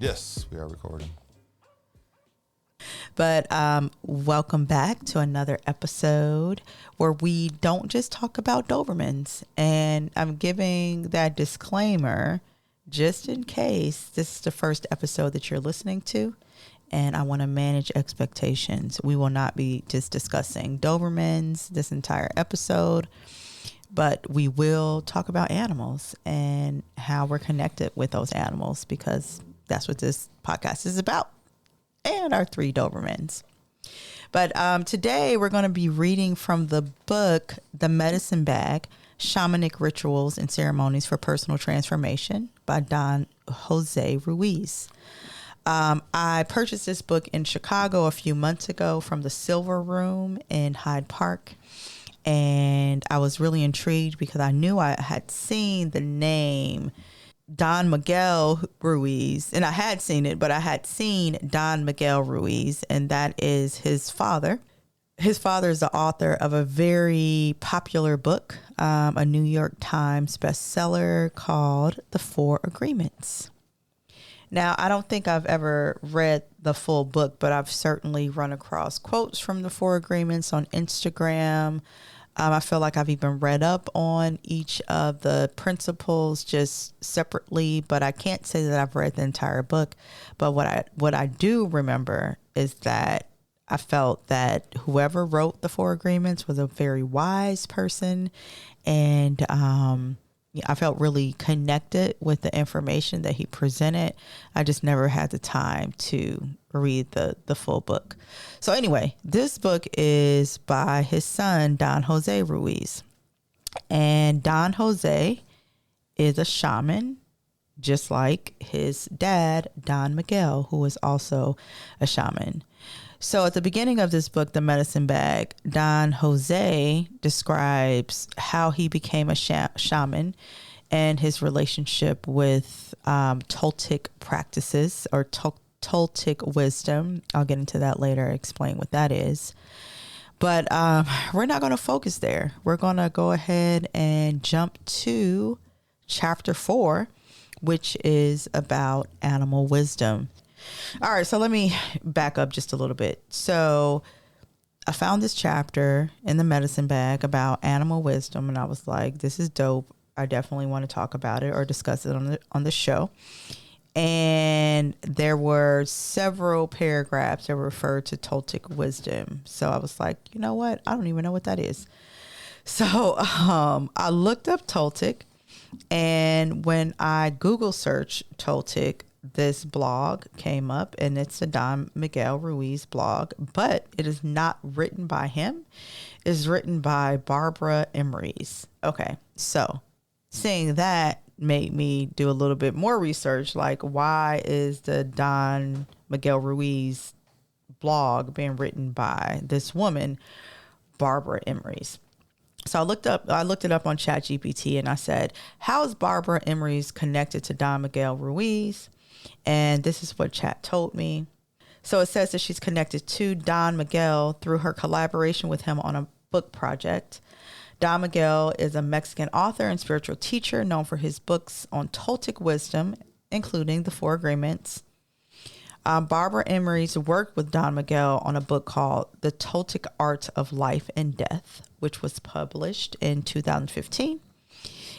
Yes, we are recording. But welcome back to another episode where we don't just talk about Dobermans. And I'm giving that disclaimer just in case this is the first episode that you're listening to. And I want to manage expectations. We will not be just discussing Dobermans this entire episode, but we will talk about animals and how we're connected with those animals, because that's what this podcast is about. And our 3 Dobermans. But today we're going to be reading from the book, The Medicine Bag, Shamanic Rituals and Ceremonies for Personal Transformation by Don Jose Ruiz. I purchased this book in Chicago a few months ago from the Silver Room in Hyde Park. And I was really intrigued because I knew I had seen the name Don Miguel Ruiz, and I had seen it, but I had seen Don Miguel Ruiz, and that is his father. His father is the author of a very popular book, a New York Times bestseller called The 4 Agreements. Now, I don't think I've ever read the full book, but I've certainly run across quotes from the 4 Agreements on Instagram. I feel like I've even read up on each of the principles just separately, but I can't say that I've read the entire book. But what I do remember is that I felt that whoever wrote the 4 Agreements was a very wise person, and I felt really connected with the information that he presented. I just never had the time to read the full book. So anyway, this book is by his son, Don Jose Ruiz. And Don Jose is a shaman, just like his dad, Don Miguel, who is also a shaman. So at the beginning of this book, The Medicine Bag, Don Jose describes how he became a shaman and his relationship with Toltec practices or Toltec wisdom. I'll get into that later, explain what that is. But we're not going to focus there. We're going to go ahead and jump to chapter 4, which is about animal wisdom. All right, so let me back up just a little bit. So I found this chapter in the medicine bag about animal wisdom, and I was like, this is dope. I definitely want to talk about it or discuss it on the show. And there were several paragraphs that referred to Toltec wisdom. So I was like, you know what? I don't even know what that is. So I looked up Toltec, and when I Google searched Toltec, this blog came up, and it's a Don Miguel Ruiz blog, but it is not written by him. It's written by Barbara Emery's. Okay, so seeing that made me do a little bit more research, like why is the Don Miguel Ruiz blog being written by this woman, Barbara Emery's? So I looked it up on ChatGPT, and I said, how is Barbara Emery's connected to Don Miguel Ruiz? And this is what Chat told me. So it says that she's connected to Don Miguel through her collaboration with him on a book project. Don Miguel is a Mexican author and spiritual teacher known for his books on Toltec wisdom, including The 4 Agreements. Barbara Emery's worked with Don Miguel on a book called The Toltec Art of Life and Death, which was published in 2015.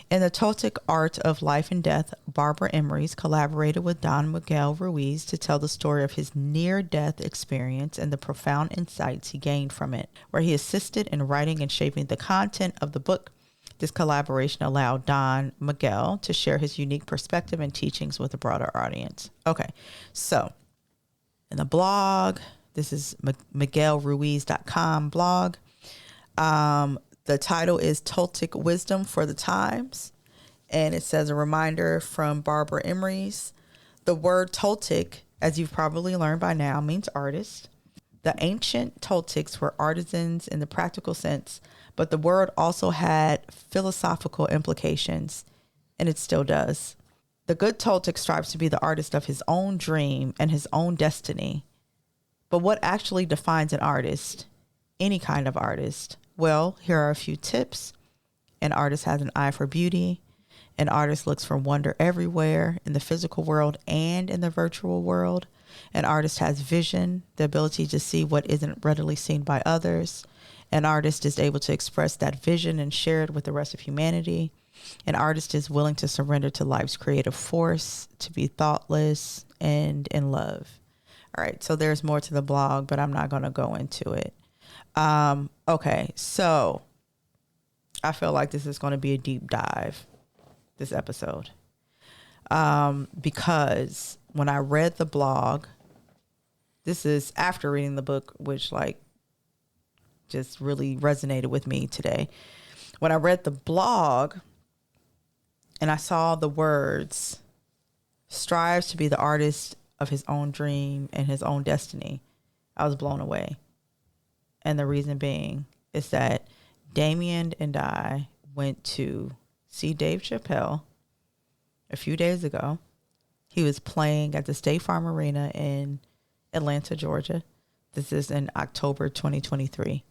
In The Toltec Art of Life and Death, Barbara Emery's collaborated with Don Miguel Ruiz to tell the story of his near-death experience and the profound insights he gained from it, where he assisted in writing and shaping the content of the book. This collaboration allowed Don Miguel to share his unique perspective and teachings with a broader audience. Okay, so in the blog, this is miguelruiz.com blog. The title is Toltec Wisdom for the Times, and it says a reminder from Barbara Emery's. The word Toltec, as you've probably learned by now, means artist. The ancient Toltecs were artisans in the practical sense, but the word also had philosophical implications, and it still does. The good Toltec strives to be the artist of his own dream and his own destiny. But what actually defines an artist? Any kind of artist? Well, here are a few tips. An artist has an eye for beauty. An artist looks for wonder everywhere, in the physical world and in the virtual world. An artist has vision, the ability to see what isn't readily seen by others. An artist is able to express that vision and share it with the rest of humanity. An artist is willing to surrender to life's creative force, to be thoughtless and in love. All right, so there's more to the blog, but I'm not going to go into it. Okay, so I feel like this is going to be a deep dive, this episode. Because when I read the blog, this is after reading the book, which like just really resonated with me today. When I read the blog and I saw the words, strives to be the artist of his own dream and his own destiny, I was blown away. And the reason being is that Damion and I went to see Dave Chappelle a few days ago. He was playing at the State Farm Arena in Atlanta, Georgia. This is in October 2023.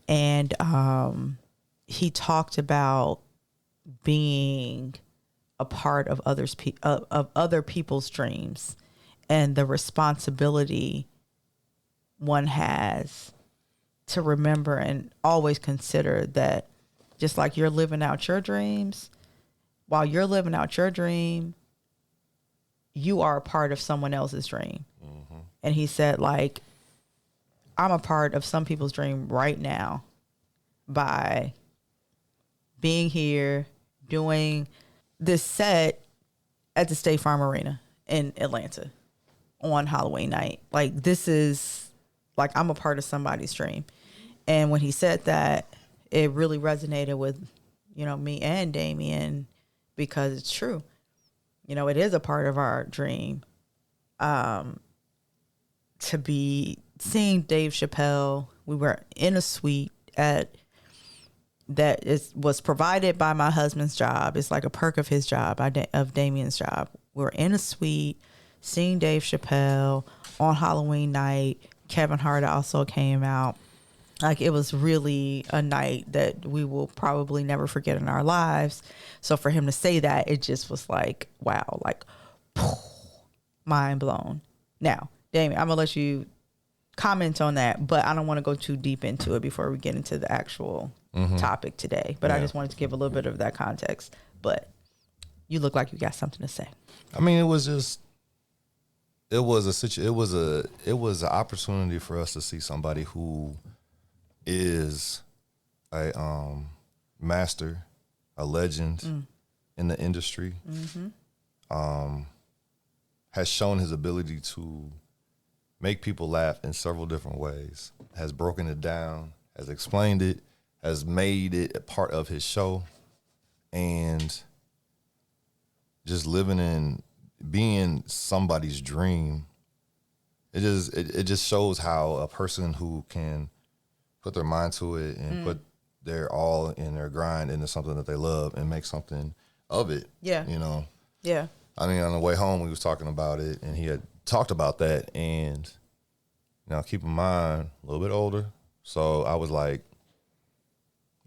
And he talked about being a part of other people's dreams and the responsibility one has to remember and always consider that just like you're living out your dreams, while you're living out your dream, you are a part of someone else's dream. Mm-hmm. And he said, like, I'm a part of some people's dream right now by being here, doing this set at the State Farm Arena in Atlanta on Halloween night. Like, this is, like, I'm a part of somebody's dream. And when he said that, it really resonated with, you know, me and Damion, because it's true. You know, it is a part of our dream to be seeing Dave Chappelle. We were in a suite was provided by my husband's job. It's like a perk of his job, of Damien's job. We were in a suite seeing Dave Chappelle on Halloween night. Kevin Hart also came out. Like, it was really a night that we will probably never forget in our lives. So for him to say that, it just was like, wow, like, mind blown. Now, Damion, I'm going to let you comment on that, but I don't want to go too deep into it before we get into the actual topic today. But I just wanted to give a little bit of that context. But you look like you got something to say. I mean, it was an opportunity for us to see somebody who is a master, a legend in the industry, has shown his ability to make people laugh in several different ways, has broken it down, has explained it, has made it a part of his show, and just being somebody's dream. It just shows how a person who can put their mind to it and put their all in their grind into something that they love and make something of it. Yeah. You know? Yeah. I mean, on the way home, we was talking about it, and he had talked about that. And, you know, keep in mind, a little bit older. So I was like,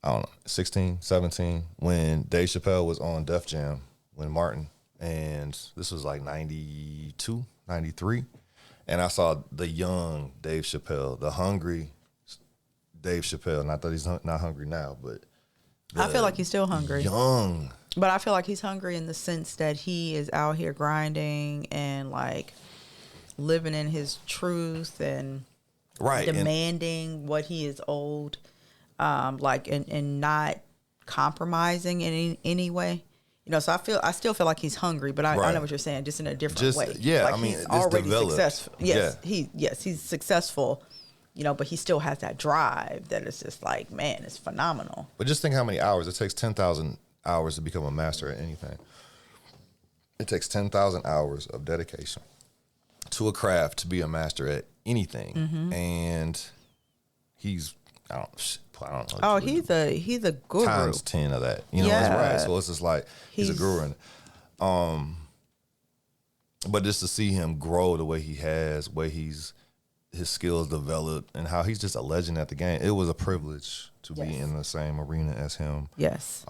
I don't know, 16, 17, when Dave Chappelle was on Def Jam with Martin. And this was like 92, 93. And I saw the young Dave Chappelle, the hungry Dave Chappelle. Not that he's not hungry now, but I feel like he's still hungry. Young. But I feel like he's hungry in the sense that he is out here grinding and like living in his truth and demanding what he is owed, like and not compromising in any way. You know, so I still feel like he's hungry, but I know what you're saying, just in a different way. Yeah, like I mean, he's already developed. Successful. Yes, yeah. He's successful. You know, but he still has that drive that is just like, man, it's phenomenal. But just think how many hours. It takes 10,000 hours to become a master at anything. It takes 10,000 hours of dedication to a craft to be a master at anything. Mm-hmm. And he's, I don't know. Oh, he's a guru. Times 10 of that. You know, that's right. So it's just like, he's a guru. But just to see him grow the way he has, his skills developed, and how he's just a legend at the game. It was a privilege to be in the same arena as him. Yes.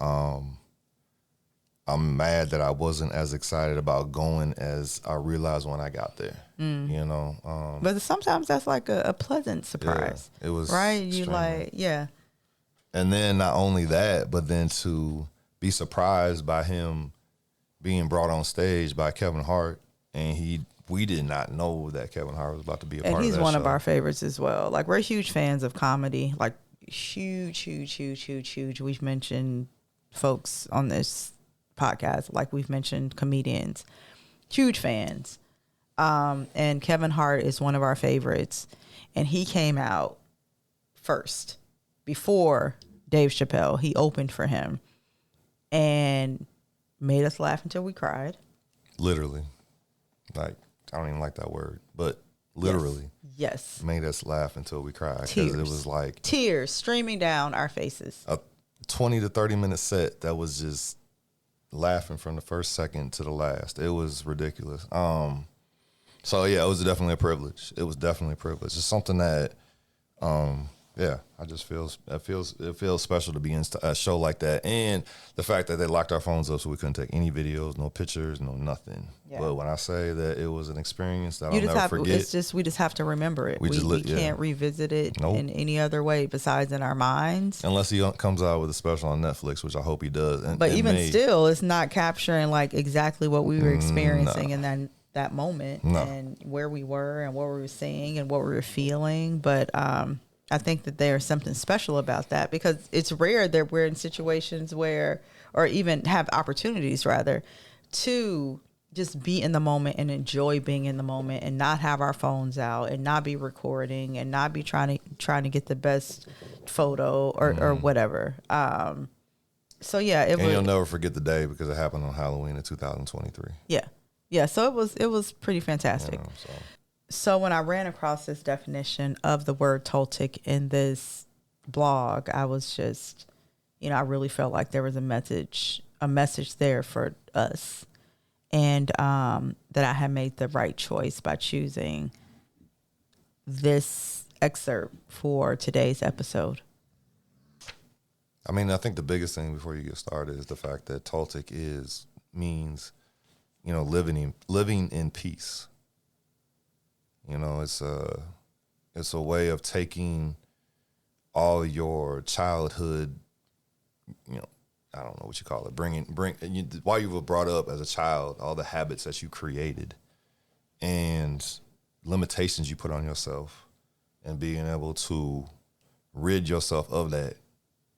I'm mad that I wasn't as excited about going as I realized when I got there. You know, but sometimes that's like a pleasant surprise. Yeah, it was right. You extremely. like, yeah. And then not only that, but then to be surprised by him being brought on stage by Kevin Hart, and we did not know that Kevin Hart was about to be a part of that show. And he's one of our favorites as well. Like, we're huge fans of comedy. Like, huge. We've mentioned folks on this podcast, like we've mentioned comedians, huge fans. And Kevin Hart is one of our favorites, and he came out first before Dave Chappelle. He opened for him and made us laugh until we cried. Literally. Like, I don't even like that word, but literally. Yes. Made us laugh until we cried. Tears. Because it was like tears streaming down our faces. A 20 to 30 minute set that was just laughing from the first second to the last. It was ridiculous. So yeah, it was definitely a privilege. It was definitely a privilege. It's something that, yeah, I just it feels special to be in a show like that, and the fact that they locked our phones up so we couldn't take any videos, no pictures, no nothing. Yeah. But when I say that it was an experience that I'll never forget, we just have to remember it. We can't revisit it in any other way besides in our minds, unless he comes out with a special on Netflix, which I hope he does. But even still, it's not capturing like exactly what we were experiencing in that moment and where we were and what we were seeing and what we were feeling. But I think that there's something special about that, because it's rare that we're in situations where, or even have opportunities rather, to just be in the moment and enjoy being in the moment and not have our phones out and not be recording and not be trying to get the best photo or whatever. So yeah, you'll never forget the day because it happened on Halloween in 2023. Yeah. So it was pretty fantastic. So when I ran across this definition of the word Toltec in this blog, I was just, I really felt like there was a message there for us, and that I had made the right choice by choosing this excerpt for today's episode. I mean, I think the biggest thing before you get started is the fact that Toltec means, living in peace. It's a way of taking all your childhood, I don't know what you call it, while you were brought up as a child, all the habits that you created and limitations you put on yourself, and being able to rid yourself of that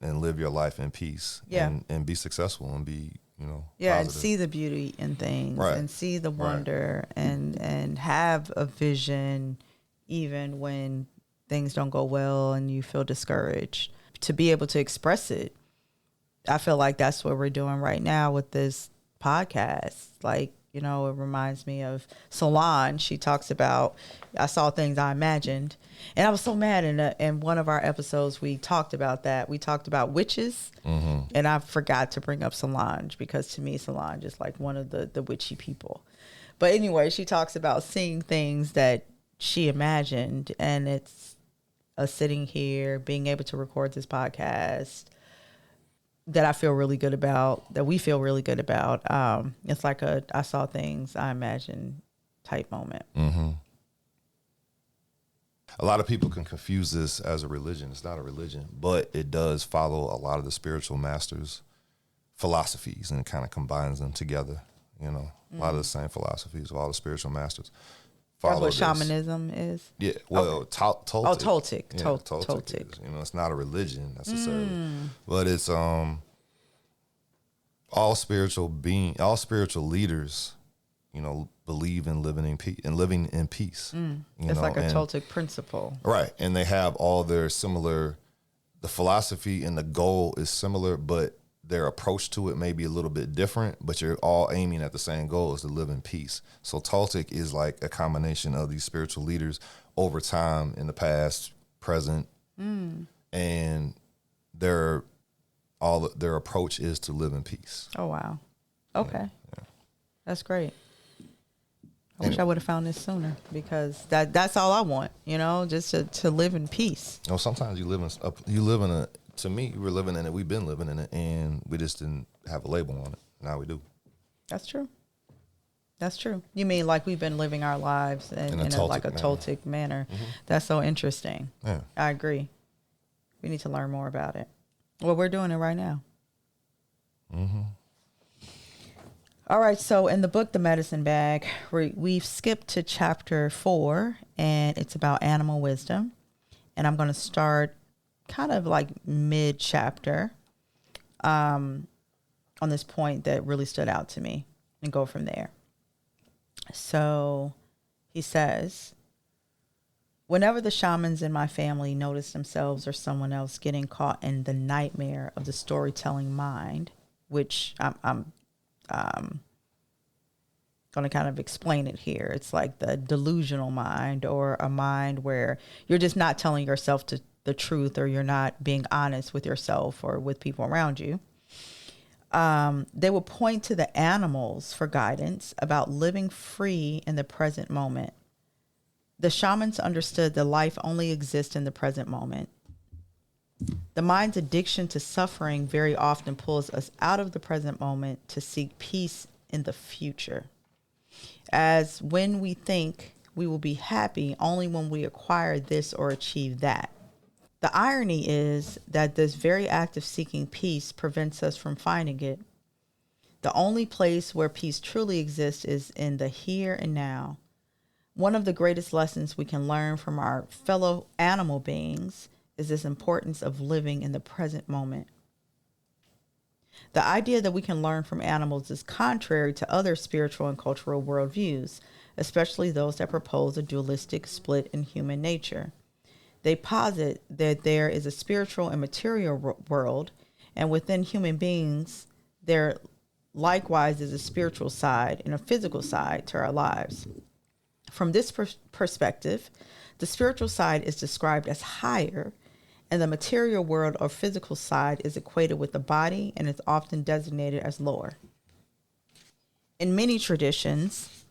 and live your life in peace and be successful and be, positive. And see the beauty in things, and see the wonder, and have a vision even when things don't go well and you feel discouraged, to be able to express it. I feel like that's what we're doing right now with this podcast. Like, it reminds me of Solange. She talks about, I saw things I imagined. And I was so mad in one of our episodes, we talked about that. We talked about witches. Mm-hmm. And I forgot to bring up Solange, because to me, Solange is like one of the witchy people. But anyway, she talks about seeing things that she imagined. And it's us sitting here, being able to record this podcast, that I feel really good about, that we feel really good about. It's like I saw things I imagined type moment. Mm-hmm. A lot of people can confuse this as a religion. It's not a religion, but it does follow a lot of the spiritual masters' philosophies, and it kind of combines them together. A lot of the same philosophies of all the spiritual masters. That's what shamanism is? Yeah, well, Toltec. Oh, Toltec. Yeah, Toltec is, it's not a religion necessarily, but it's all spiritual leaders, believe in living in peace. It's like a Toltec principle. Right, and they have all their similar, the philosophy and the goal is similar, but their approach to it may be a little bit different, but you're all aiming at the same goal, is to live in peace. So Toltec is like a combination of these spiritual leaders over time, in the past, present, and their approach is to live in peace. Oh, wow. Okay. Yeah. That's great. I wish I would have found this sooner, because that's all I want, just to live in peace. Sometimes you live in to me, we're living in it. We've been living in it, and we just didn't have a label on it. Now we do. That's true. That's true. You mean like we've been living our lives in a Toltec manner. Mm-hmm. That's so interesting. Yeah. I agree. We need to learn more about it. Well, we're doing it right now. Mm-hmm. All right. So in the book, The Medicine Bag, we've skipped to chapter 4, and it's about animal wisdom. And I'm going to start kind of like mid-chapter on this point that really stood out to me and go from there. So he says, whenever the shamans in my family notice themselves or someone else getting caught in the nightmare of the storytelling mind, which I'm going to kind of explain it here. It's like the delusional mind, or a mind where you're just not telling yourself the truth, or you're not being honest with yourself or with people around you. They will point to the animals for guidance about living free in the present moment. The shamans understood that life only exists in the present moment. The mind's addiction to suffering very often pulls us out of the present moment to seek peace in the future. As when we think we will be happy only when we acquire this or achieve that. The irony is that this very act of seeking peace prevents us from finding it. The only place where peace truly exists is in the here and now. One of the greatest lessons we can learn from our fellow animal beings is this importance of living in the present moment. The idea that we can learn from animals is contrary to other spiritual and cultural worldviews, especially those that propose a dualistic split in human nature. They posit that there is a spiritual and material world, and within human beings, there likewise is a spiritual side and a physical side to our lives. From this perspective, the spiritual side is described as higher, and the material world or physical side is equated with the body and is often designated as lower. In many traditions,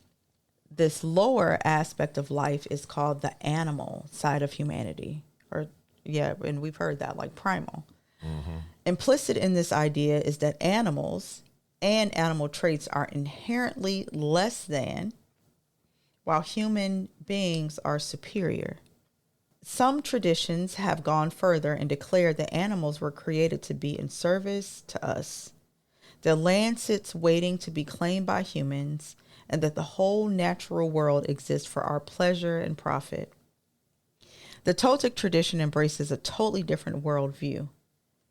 this lower aspect of life is called the animal side of humanity. And we've heard that, like primal. Mm-hmm. Implicit in this idea is that animals and animal traits are inherently less than, while human beings are superior. Some traditions have gone further and declared that animals were created to be in service to us. The land sits waiting to be claimed by humans, and that the whole natural world exists for our pleasure and profit. The Toltec tradition embraces a totally different worldview.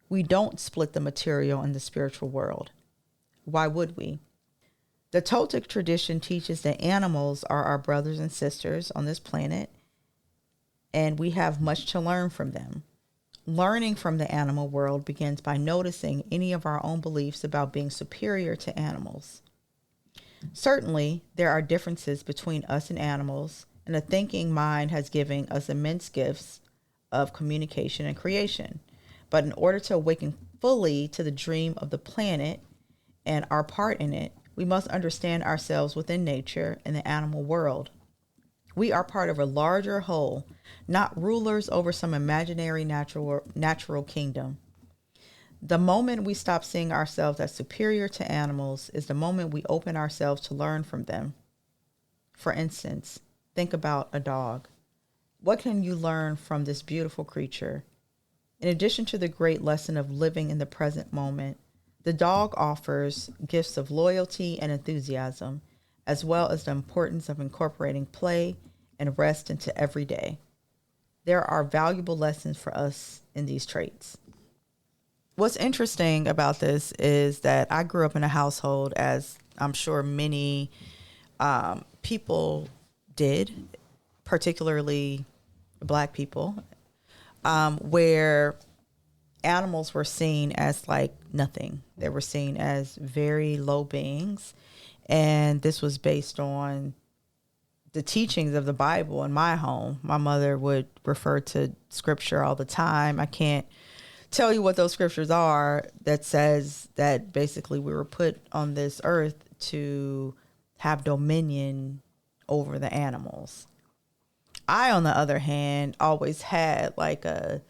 We don't split the material and the spiritual world. Why would we? The Toltec tradition teaches that animals are our brothers and sisters on this planet, and we have much to learn from them. Learning from the animal world begins by noticing any of our own beliefs about being superior to animals. Certainly, there are differences between us and animals, and the thinking mind has given us immense gifts of communication and creation. But in order to awaken fully to the dream of the planet and our part in it, we must understand ourselves within nature and the animal world. We are part of a larger whole, not rulers over some imaginary natural kingdom. The moment we stop seeing ourselves as superior to animals is the moment we open ourselves to learn from them. For instance, think about a dog. What can you learn from this beautiful creature? In addition to the great lesson of living in the present moment, the dog offers gifts of loyalty and enthusiasm, as well as the importance of incorporating play and rest into every day. There are valuable lessons for us in these traits. What's interesting about this is that I grew up in a household, as I'm sure many people did, particularly Black people, where animals were seen as like nothing. They were seen as very low beings. And this was based on the teachings of the Bible in my home. My mother would refer to scripture all the time. I can't tell you what those scriptures are that says that basically we were put on this earth to have dominion over the animals. I, on the other hand, always had like a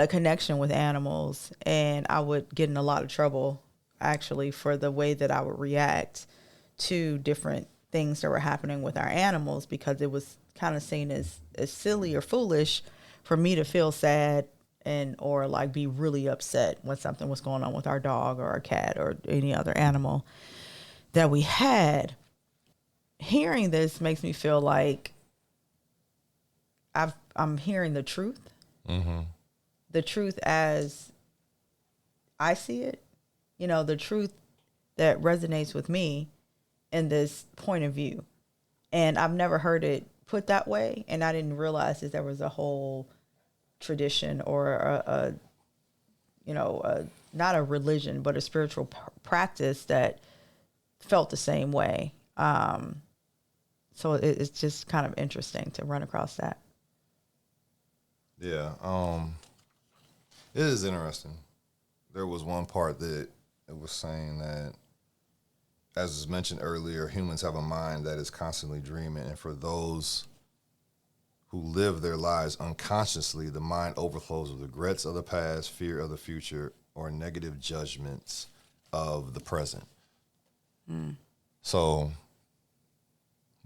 connection with animals, and I would get in a lot of trouble actually, for the way that I would react to different things that were happening with our animals, because it was kind of seen as silly or foolish for me to feel sad and or like be really upset when something was going on with our dog or our cat or any other animal that we had. Hearing this makes me feel like I'm hearing the truth. Mm-hmm. The truth as I see it, the truth that resonates with me in this point of view. And I've never heard it put that way. And I didn't realize that there was a whole tradition or not a religion, but a spiritual practice that felt the same way. So it's just kind of interesting to run across that. Yeah. It is interesting. There was one part that it was saying that, as was mentioned earlier, humans have a mind that is constantly dreaming. And for those who live their lives unconsciously, the mind overflows with regrets of the past, fear of the future, or negative judgments of the present. So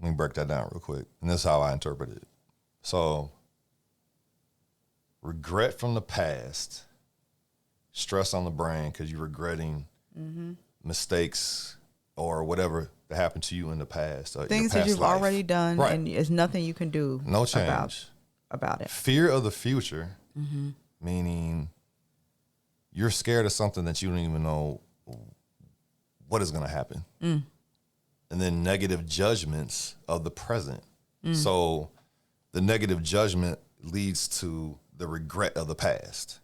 let me break that down real quick. And this is how I interpret it. So regret from the past, stress on the brain because you're regretting mistakes or whatever that happened to you in the past. Things that you've already done, right. And there's nothing you can do no change about it. Fear of the future, meaning you're scared of something that you don't even know what is going to happen. And then negative judgments of the present. So the negative judgment leads to the regret of the past.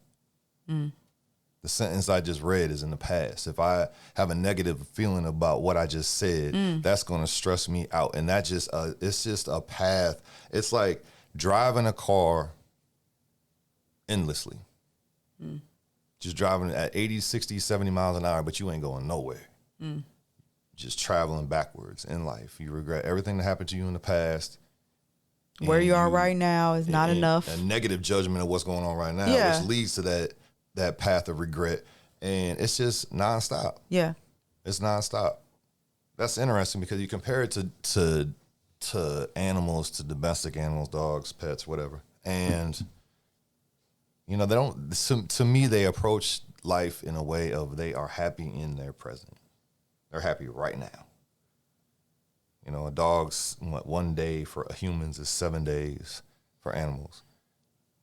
The sentence I just read is in the past. If I have a negative feeling about what I just said, that's going to stress me out. And that just, it's just a path. It's like driving a car endlessly. Just driving at 80, 60, 70 miles an hour, but you ain't going nowhere. Just traveling backwards in life. You regret everything that happened to you in the past. Where you are right now is not enough. A negative judgment of what's going on right now, which leads to that path of regret. And it's just nonstop. Yeah. It's nonstop. That's interesting because you compare it to animals, to domestic animals, dogs, pets, whatever. And, they don't, to me, they approach life in a way of they are happy in their present. They're happy right now. A dog's, one day for humans is 7 days for animals.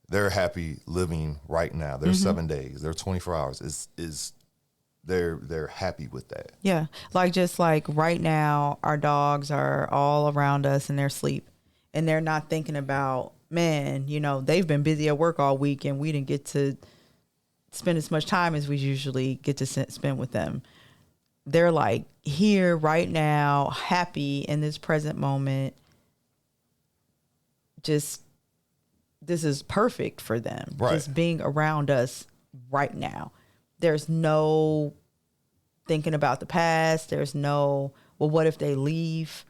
They're happy living right now. They're 7 days. They're 24 hours. They're happy with that. Yeah. Just like right now, our dogs are all around us in their sleep. And they're not thinking about, man, they've been busy at work all week and we didn't get to spend as much time as we usually get to spend with them. They're like here right now, happy in this present moment. Just, this is perfect for them. Right. Just being around us right now. There's no thinking about the past. There's no, well, what if they leave?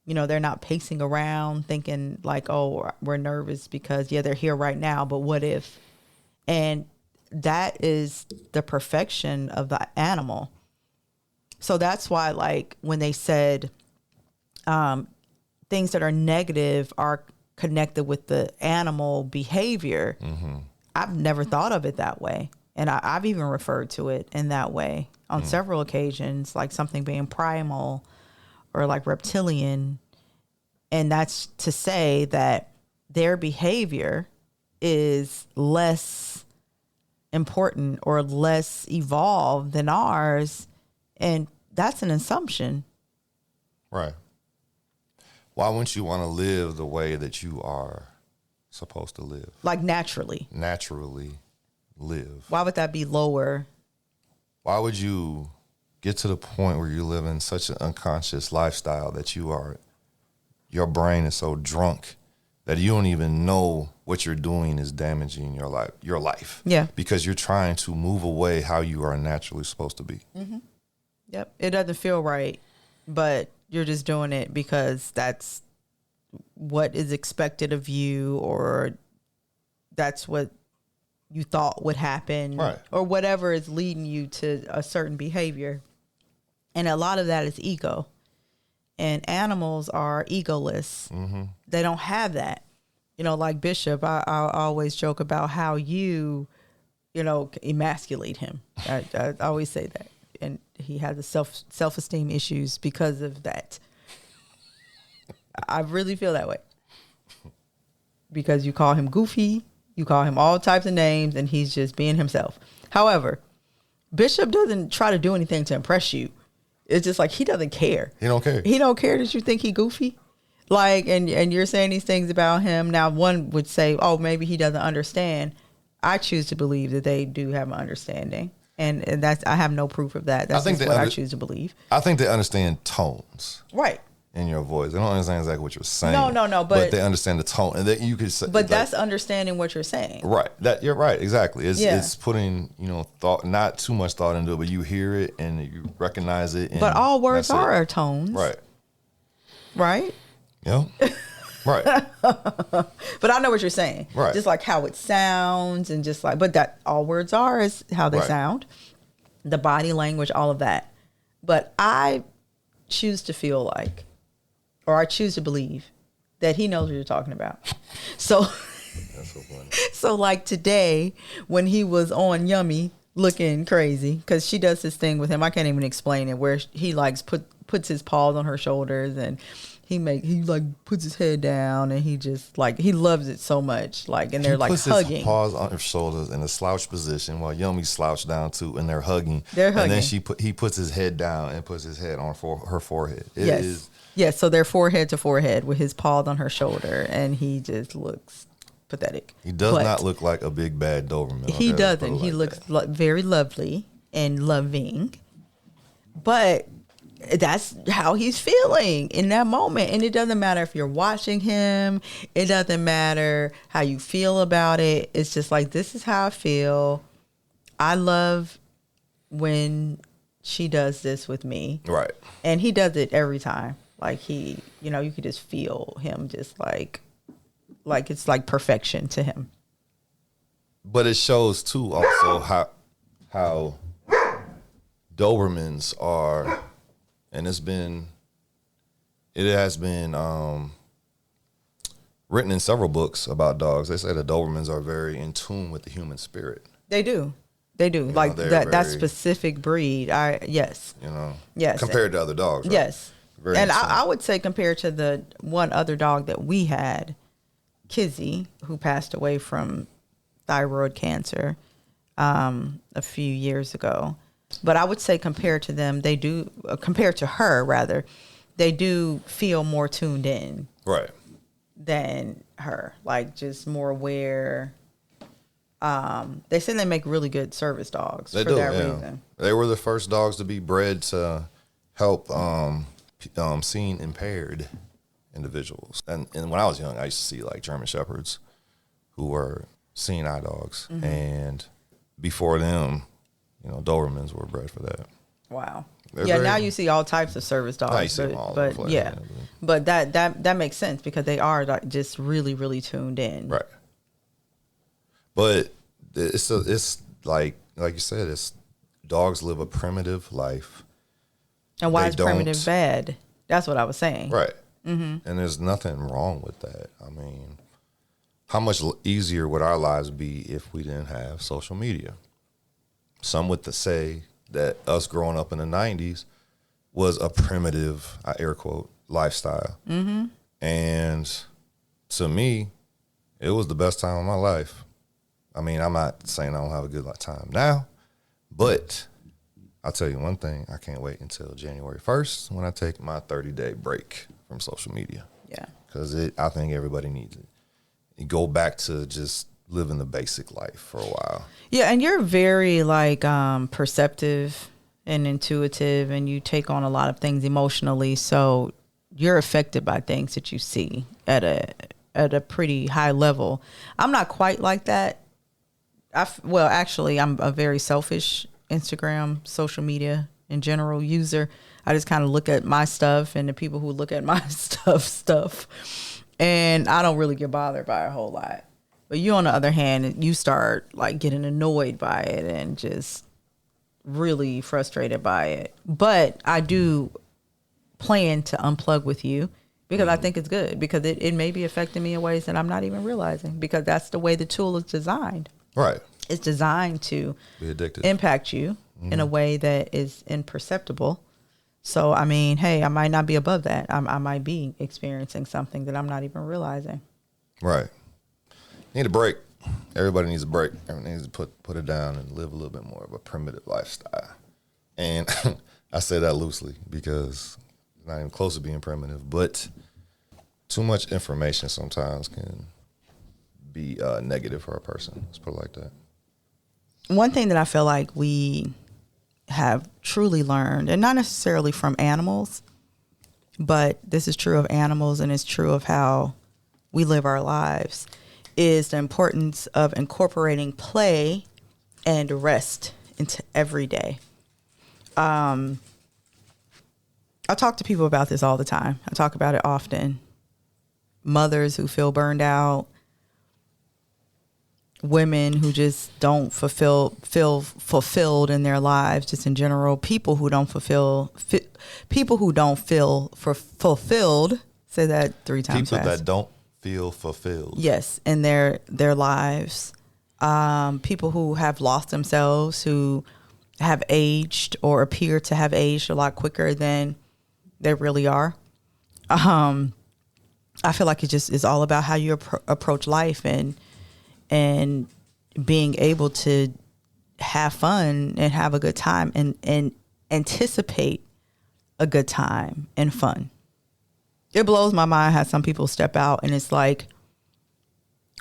They're not pacing around thinking like, oh, we're nervous because, they're here right now, but what if? And that is the perfection of the animal. So that's why, when they said things that are negative are connected with the animal behavior, I've never thought of it that way. And I've even referred to it in that way on several occasions, like something being primal or like reptilian. And that's to say that their behavior is less important or less evolved than ours. And that's an assumption. Right. Why wouldn't you want to live the way that you are supposed to live? Like naturally. Naturally live. Why would that be lower? Why would you get to the point where you live in such an unconscious lifestyle that your brain is so drunk that you don't even know what you're doing is damaging your life. Yeah. Because you're trying to move away how you are naturally supposed to be. Yep. It doesn't feel right, but you're just doing it because that's what is expected of you, or that's what you thought would happen, right, or whatever is leading you to a certain behavior. And a lot of that is ego. And animals are egoless. mm-hmm. They don't have that. You know, like Bishop, I always joke about how you emasculate him. I always say that. And he has a self-esteem issues because of that. I really feel that way. Because you call him goofy, you call him all types of names, and he's just being himself. However, Bishop doesn't try to do anything to impress you. It's just like he doesn't care. He don't care. He don't care that you think he goofy. Like, and you're saying these things about him. Now, one would say, oh, maybe he doesn't understand. I choose to believe that they do have an understanding. And that's, I have no proof of that. That's just what I choose to believe. I think they understand tones. Right. In your voice. They don't understand exactly what you're saying. No. But they understand the tone. And that you could say. But that's understanding what you're saying. Right. That you're right. Exactly. It's putting, thought, not too much thought into it, but you hear it and you recognize it. And but all words are tones. Right. Right? Yeah. Right. But I know what you're saying. Right. Just like how it sounds and just like, but that all words are is how they sound. The body language, all of that. But I choose to feel like, or I choose to believe that he knows what you're talking about. So, that's so funny. So like today when he was on Yummy looking crazy, because she does this thing with him, I can't even explain it, where he likes puts his paws on her shoulders and he like puts his head down and he just like, he loves it so much. Like, and they're like hugging. He puts his paws on her shoulders in a slouch position while Yummy slouched down too, and they're hugging. They're hugging. And then he puts his head down and puts his head on her forehead. Yes, so they're forehead to forehead with his paws on her shoulder, and he just looks pathetic. He does not look like a big bad Doberman. He doesn't. He looks very lovely and loving, but that's how he's feeling in that moment. And it doesn't matter if you're watching him. It doesn't matter how you feel about it. It's just like, this is how I feel. I love when she does this with me. Right. And he does it every time. Like he, you could just feel him just like it's like perfection to him. But it shows too also how Dobermans are, and it has been written in several books about dogs. They say that Dobermans are very in tune with the human spirit. They do. Like that specific breed. Yes. Yes. Compared to other dogs. Right? Yes. And I would say compared to the one other dog that we had, Kizzy, who passed away from thyroid cancer a few years ago. But I would say compared to them, compared to her rather, they do feel more tuned in. Right. Than her. Like just more aware. They say they make really good service dogs for that reason. They were the first dogs to be bred to help seeing impaired individuals. And when I was young, I used to see like German Shepherds who were seeing eye dogs. Mm-hmm. And before them, Dobermans were bred for that. Wow. Now you see all types of service dogs. Now you see them all over the place. But that makes sense because they are just really, really tuned in. Right. But it's like you said, dogs live a primitive life. And why is primitive bad? That's what I was saying. Right. Mm-hmm. And there's nothing wrong with that. I mean, how much easier would our lives be if we didn't have social media? Some would say that us growing up in the 90s was a primitive, I air quote, lifestyle. Mm-hmm. And to me, it was the best time of my life. I mean, I'm not saying I don't have a good time now, but I'll tell you one thing. I can't wait until January 1st when I take my 30-day break from social media. Yeah. Because I think everybody needs it. You go back to just living the basic life for a while. Yeah, and you're very perceptive and intuitive, and you take on a lot of things emotionally. So you're affected by things that you see at a pretty high level. I'm not quite like that. Actually, I'm a very selfish Instagram, social media in general user. I just kind of look at my stuff and the people who look at my stuff, and I don't really get bothered by a whole lot. But you, on the other hand, you start like getting annoyed by it and just really frustrated by it. But I do plan to unplug with you because I think it's good, because it may be affecting me in ways that I'm not even realizing, because that's the way the tool is designed. Right. It's designed to Be addicted. impact you in a way that is imperceptible. So, I mean, hey, I might not be above that. I might be experiencing something that I'm not even realizing. Right. Need a break. Everybody needs a break. Everybody needs to put it down and live a little bit more of a primitive lifestyle. And I say that loosely because it's not even close to being primitive, but too much information sometimes can be negative for a person. Let's put it like that. One thing that I feel like we have truly learned, and not necessarily from animals, but this is true of animals and it's true of how we live our lives, is the importance of incorporating play and rest into every day. I talk to people about this all the time. I talk about it often. Mothers who feel burned out, women who just don't feel fulfilled in their lives, just in general. People who don't feel fulfilled. Say that 3 times People fast. that don't feel fulfilled. Yes, in their lives. People who have lost themselves, who have aged or appear to have aged a lot quicker than they really are. I feel like it just is all about how you approach life and being able to have fun and have a good time and anticipate a good time and fun. It blows my mind how some people step out and it's like,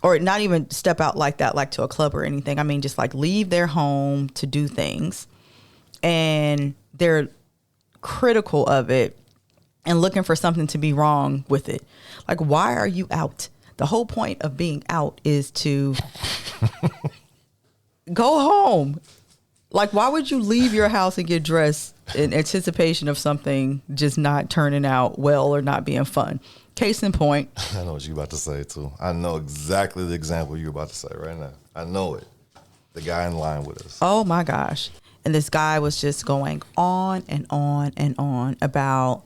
or not even step out like that, like to a club or anything. I mean, just like leave their home to do things and they're critical of it and looking for something to be wrong with it. Like, why are you out? The whole point of being out is to go home. Like, why would you leave your house and get dressed in anticipation of something just not turning out well or not being fun? Case in point. I know what you're about to say, too. I know exactly the example you're about to say right now. I know it. The guy in line with us. Oh, my gosh. And this guy was just going on and on and on about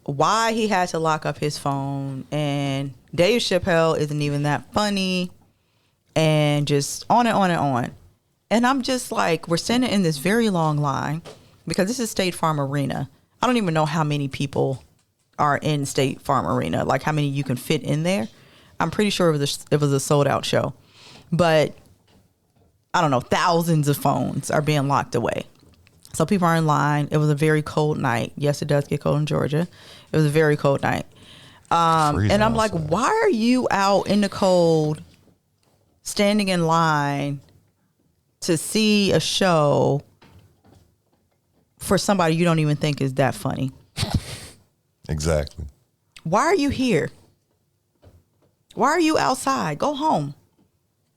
why he had to lock up his phone, and Dave Chappelle isn't even that funny, and just on and on and on. And I'm just like, we're standing in this very long line because this is State Farm Arena. I don't even know how many people are in State Farm Arena, like how many you can fit in there. I'm pretty sure it was a sold out show, but I don't know, thousands of phones are being locked away. So people are in line. It was a very cold night. Yes, it does get cold in Georgia. It was a very cold night. And I'm like, why are you out in the cold, standing in line to see a show for somebody you don't even think is that funny? Exactly. Why are you here? Why are you outside? Go home.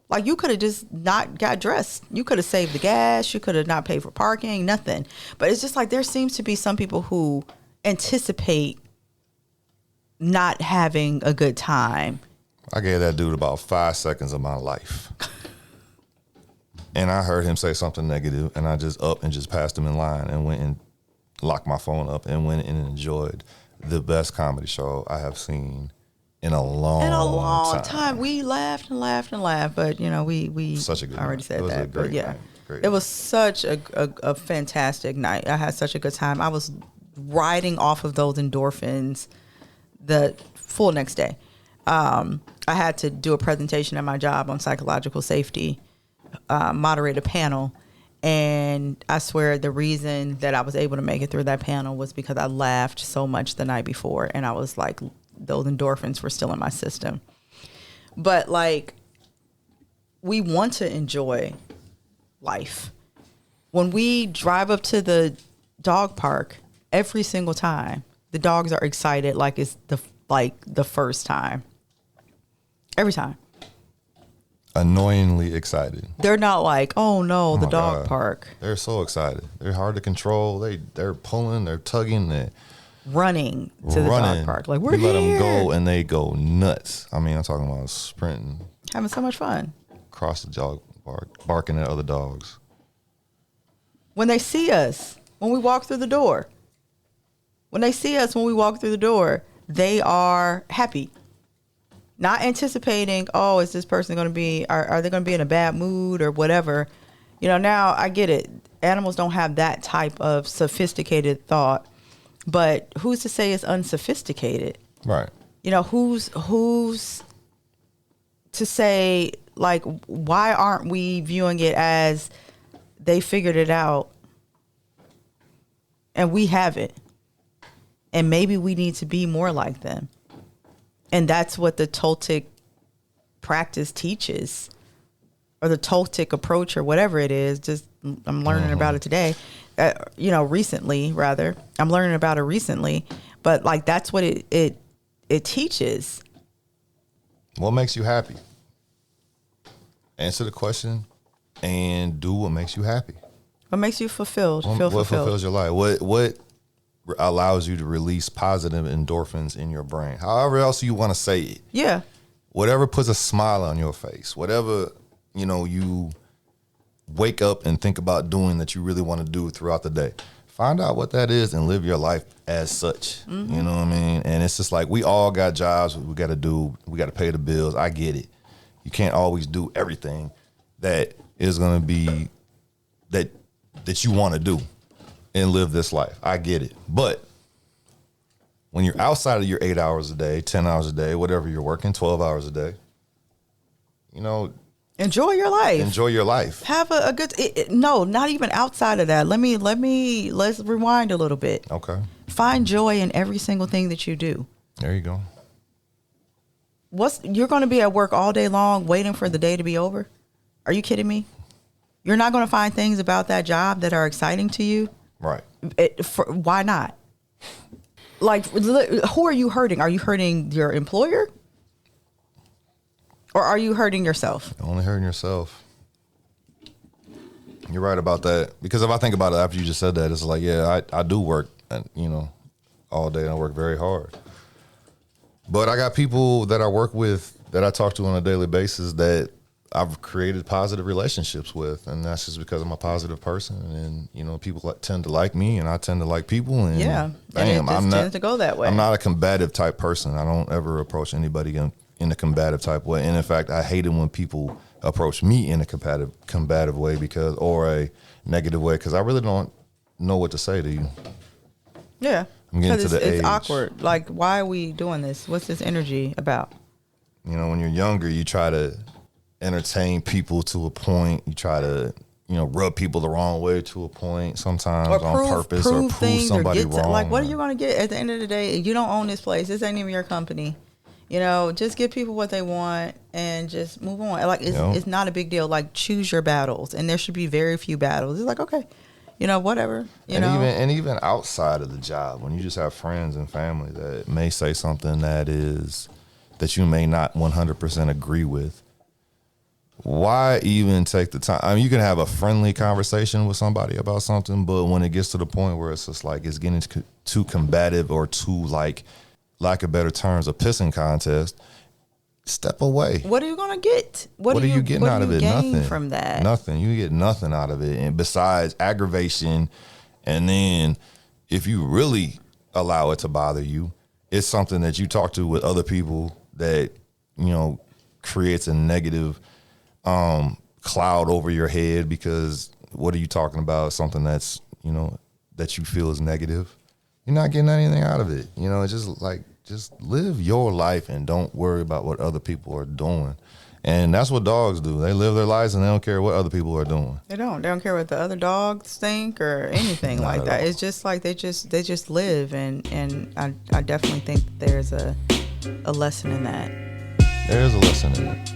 Like, you could have just not got dressed. You could have saved the gas. You could have not paid for parking, nothing. But it's just like there seems to be some people who anticipate not having a good time. I gave that dude about 5 seconds of my life. And I heard him say something negative, and I just up and just passed him in line and went and locked my phone up and went and enjoyed the best comedy show I have seen in a long time. We laughed and laughed and laughed, but you know, we such a good already night. said It was that. a great but yeah, night. Great it was such a fantastic night. I had such a good time. I was riding off of those endorphins the full next day. I had to do a presentation at my job on psychological safety, moderate a panel. And I swear the reason that I was able to make it through that panel was because I laughed so much the night before. And I was like, those endorphins were still in my system. But like, we want to enjoy life. When we drive up to the dog park, every single time, the dogs are excited like it's the first time. Every time. Annoyingly excited. They're not like, oh no, the dog God. park. They're so excited. They're hard to control. They're pulling, they're tugging, they're running to the dog park. Like, we're you here. let them go and they go nuts. I mean, I'm talking about sprinting. having so much fun. Across the dog barking at other dogs. When they see us, when we walk through the door. When they see us, when we walk through the door, they are happy. Not anticipating, oh, is this person going to be, are they going to be in a bad mood or whatever? You know, now I get it. Animals don't have that type of sophisticated thought, but who's to say it's unsophisticated? Right. You know, who's to say, like, why aren't we viewing it as they figured it out and we haven't? And maybe we need to be more like them. And that's what the Toltec practice teaches, or the Toltec approach, or whatever it is. Just I'm learning about it today. Recently, rather. I'm learning about it recently. But like that's what it teaches. What makes you happy? Answer the question and do what makes you happy. What makes you fulfilled? What fulfills your life? What allows you to release positive endorphins in your brain? However else you want to say it. Yeah. Whatever puts a smile on your face. Whatever, you wake up and think about doing that you really want to do throughout the day. Find out what that is and live your life as such. Mm-hmm. You know what I mean? And it's just like we all got jobs we got to do. We got to pay the bills. I get it. You can't always do everything that is going to be that you want to do and live this life. I get it. But when you're outside of your 8 hours a day, 10 hours a day, whatever you're working, 12 hours a day, enjoy your life. Enjoy your life. Have a good, no, not even outside of that. Let's rewind a little bit. Okay. Find joy in every single thing that you do. There you go. You're going to be at work all day long waiting for the day to be over? Are you kidding me? You're not going to find things about that job that are exciting to you? Right. Why not? Like, who are you hurting? Are you hurting your employer? Or are you hurting yourself? You're only hurting yourself. You're right about that. Because if I think about it after you just said that, it's like, yeah, I do work, all day and I work very hard. But I got people that I work with that I talk to on a daily basis that I've created positive relationships with, and that's just because I'm a positive person, and people tend to like me, and I tend to like people, and yeah, bam, and it tends to go that way. I'm not a combative type person. I don't ever approach anybody in a combative type way, and in fact, I hate it when people approach me in a combative way or a negative way, because I really don't know what to say to you. Yeah, I'm getting to the age. It's awkward. Like, why are we doing this? What's this energy about? When you're younger, you try to entertain people to a point. You try to, rub people the wrong way to a point sometimes on purpose, or prove somebody wrong. Like, what are you going to get at the end of the day? You don't own this place. This ain't even your company. Just give people what they want and just move on. Like, it's not a big deal. Like, choose your battles, and there should be very few battles. It's like, okay, whatever. Even outside of the job, when you just have friends and family that may say something that you may not 100% agree with. Why even take the time? I mean, you can have a friendly conversation with somebody about something, but when it gets to the point where it's just like it's getting too combative or too, like, lack of better terms, a pissing contest, step away. What are you going to get? What are you getting out of it? Nothing. From that? Nothing. You get nothing out of it. And besides aggravation, and then if you really allow it to bother you, it's something that you talk to with other people that, creates a negative cloud over your head, because what are you talking about? Something that's, that you feel is negative. You're not getting anything out of it. It's just live your life and don't worry about what other people are doing. And that's what dogs do. They live their lives and they don't care what other people are doing. They don't care what the other dogs think or anything like that. All. It's just like they just live, and I definitely think there's a lesson in that. There is a lesson in it.